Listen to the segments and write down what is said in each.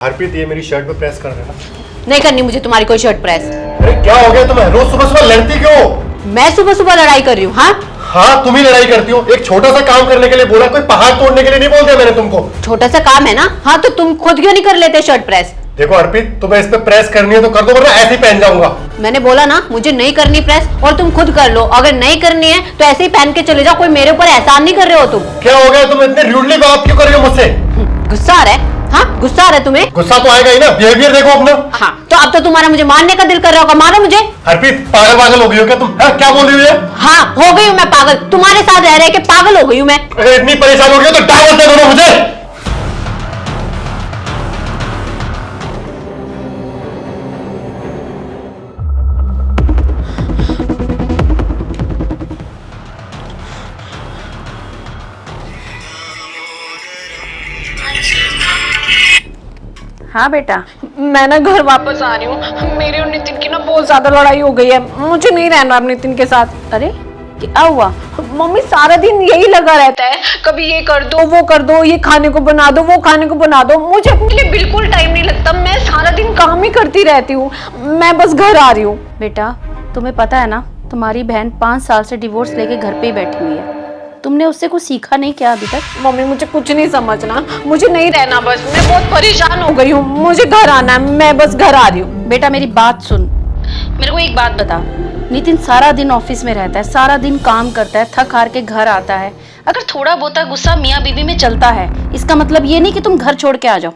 हरप्रीत ये मेरी शर्ट पे प्रेस कर देना। नहीं करनी मुझे तुम्हारी कोई शर्ट प्रेस। अरे क्या हो गया तुम्हें? रोज सुबह सुबह लड़ती क्यों? मैं सुबह सुबह लड़ाई कर रही हूँ? हाँ तुम ही लड़ाई करती हो। एक छोटा सा काम करने के लिए बोला, कोई पहाड़ तोड़ने के लिए नहीं बोल दिया मैंने तुमको। छोटा सा काम है ना। हाँ तो तुम खुद क्यों नहीं कर लेते शर्ट प्रेस? देखो हरप्रीत, तुम्हें इस पे प्रेस करनी है तो कर दो, वरना ऐसे ही पहन जाऊंगा। मैंने बोला ना मुझे नहीं करनी प्रेस, और तुम खुद कर लो। अगर नहीं करनी है तो ऐसे ही पहन के चले जाओ, कोई मेरे ऊपर एहसान नहीं कर रहे हो तुम। क्या हो गया? तुम इतने रूडली बात क्यों कर रही हो मुझसे? गुस्सा आ रहा है? हाँ गुस्सा आ रहा है तुम्हें? गुस्सा तो आएगा ही ना, बिहेवियर देखो अपना। हाँ तो अब तो तुम्हारा मुझे मारने का दिल कर रहा होगा, मारो मुझे। हरप्रीत पागल पागल हो गई हो क्या तुम? क्या बोल रही हो? हाँ हो गई हूँ मैं पागल, तुम्हारे साथ रह रहे के पागल हो गई हूँ मैं। अरे इतनी परेशान हो गई हो तो डायवर्स दे दो मुझे। हाँ बेटा, मैं ना घर वापस आ रही हूँ। मेरी और नितिन की ना बहुत ज्यादा लड़ाई हो गई है, मुझे नहीं रहना अब नितिन के साथ। अरे क्या हुआ? मम्मी सारा दिन यही लगा रहता है, कभी ये कर दो वो कर दो, ये खाने को बना दो वो खाने को बना दो। मुझे अपने लिए बिल्कुल टाइम नहीं लगता, मैं सारा दिन काम ही करती रहती हूँ। मैं बस घर आ रही हूँ। बेटा तुम्हें पता है ना, तुम्हारी बहन 5 साल से डिवोर्स लेके घर पे ही बैठी हुई है। तुमने उससे कुछ सीखा नहीं क्या अभी तक? मम्मी मुझे कुछ नहीं समझना, मुझे नहीं रहना, बस मैं बहुत परेशान हो गई हूँ, मुझे घर आना है, मैं बस घर आ रही हूँ। बेटा मेरी बात सुन, मेरे को एक बात बता। नितिन सारा दिन ऑफिस में रहता है, सारा दिन काम करता है, थक हार के घर आता है। अगर थोड़ा बहुत गुस्सा मियाँ बीवी में चलता है, इसका मतलब ये नहीं कि तुम घर छोड़ के आ जाओ।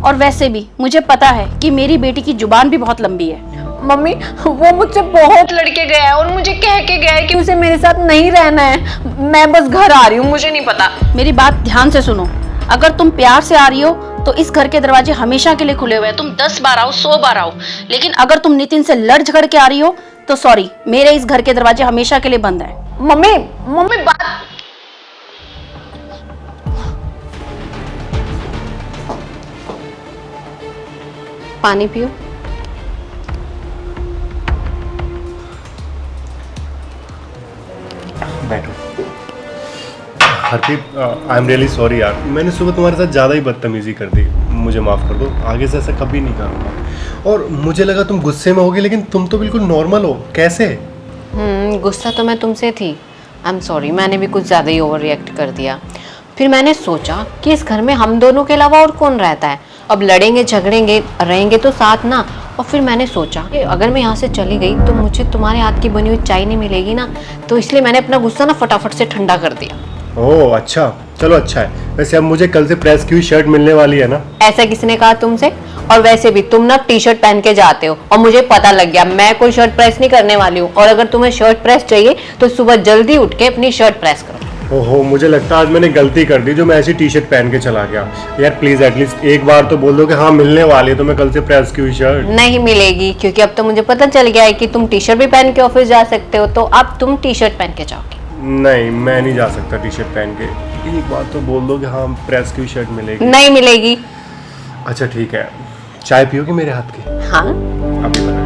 और वैसे भी मुझे पता है कि मेरी बेटी की जुबान भी बहुत लंबी है। मम्मी वो मुझसे बहुत लड़के गया है और मुझे कह के गया है कि उसे मेरे साथ नहीं रहना है। मैं बस घर आ रही हूँ, मुझे नहीं पता। मेरी बात ध्यान से सुनो, अगर तुम प्यार से आ रही हो तो इस घर के दरवाजे हमेशा के लिए खुले हुए हैं। तुम 10 बार आओ 100 बार आओ, लेकिन अगर तुम नितिन से लड़ झगड़ के आ रही हो तो सॉरी, मेरे इस घर के दरवाजे हमेशा के लिए बंद है। मम्मी मम्मी बात पानी पियो। बैठो। Harpreet I am really sorry यार, मैंने सुबह तुम्हारे साथ ज़्यादा ही बदतमीजी कर दी, मुझे माफ़ कर दो। आगे से ऐसा कभी नहीं करूँगा। और मुझे लगा तुम गुस्से में होगी, लेकिन तुम तो बिल्कुल नॉर्मल हो। कैसे? गुस्सा तो मैं तुमसे थी। आई एम सॉरी, मैंने भी कुछ ज़्यादा ही ओवर रिएक्ट कर दिया। फिर मैंने सोचा कि इस घर में हम दोनों के अलावा और कौन रहता है, अब लड़ेंगे झगड़ेंगे रहेंगे तो साथ ना। और फिर मैंने सोचा कि अगर मैं यहाँ से चली गई तो मुझे तुम्हारे हाथ की बनी हुई चाय नहीं मिलेगी ना, तो इसलिए मैंने अपना गुस्सा ना फटाफट से ठंडा कर दिया। ओह अच्छा, चलो अच्छा है। वैसे अब मुझे कल से प्रेस की हुई शर्ट मिलने वाली है ना? ऐसा किसने कहा तुमसे? और वैसे भी तुम ना टी शर्ट पहन के जाते हो और मुझे पता लग गया, मैं कोई शर्ट प्रेस नहीं करने वाली हूँ। और अगर तुम्हें शर्ट प्रेस चाहिए तो सुबह जल्दी उठ के अपनी शर्ट प्रेस करो। ओहो, मुझे लगता है आज मैंने गलती कर दी जो मैं ऐसी टी शर्ट पहन के चला गया। यार प्लीज एटलीस्ट एक बार तो बोल दो कि हाँ मिलने वाली है, तो मैं कल से प्रेस की हुई शर्ट। नहीं मिलेगी, क्योंकि अब तो मुझे पता चल गया है कि तुम टी शर्ट भी पहन के ऑफिस जा सकते हो, तो अब तुम टी शर्ट पहन के जाओगे। नहीं मैं नहीं जा सकता टी शर्ट पहन के। एक बार तो बोल दो कि हाँ प्रेस की हुई शर्ट मिलेगी। नहीं मिलेगी। अच्छा ठीक है, चाय पियोगी मेरे हाथ की? हाँ अभी बना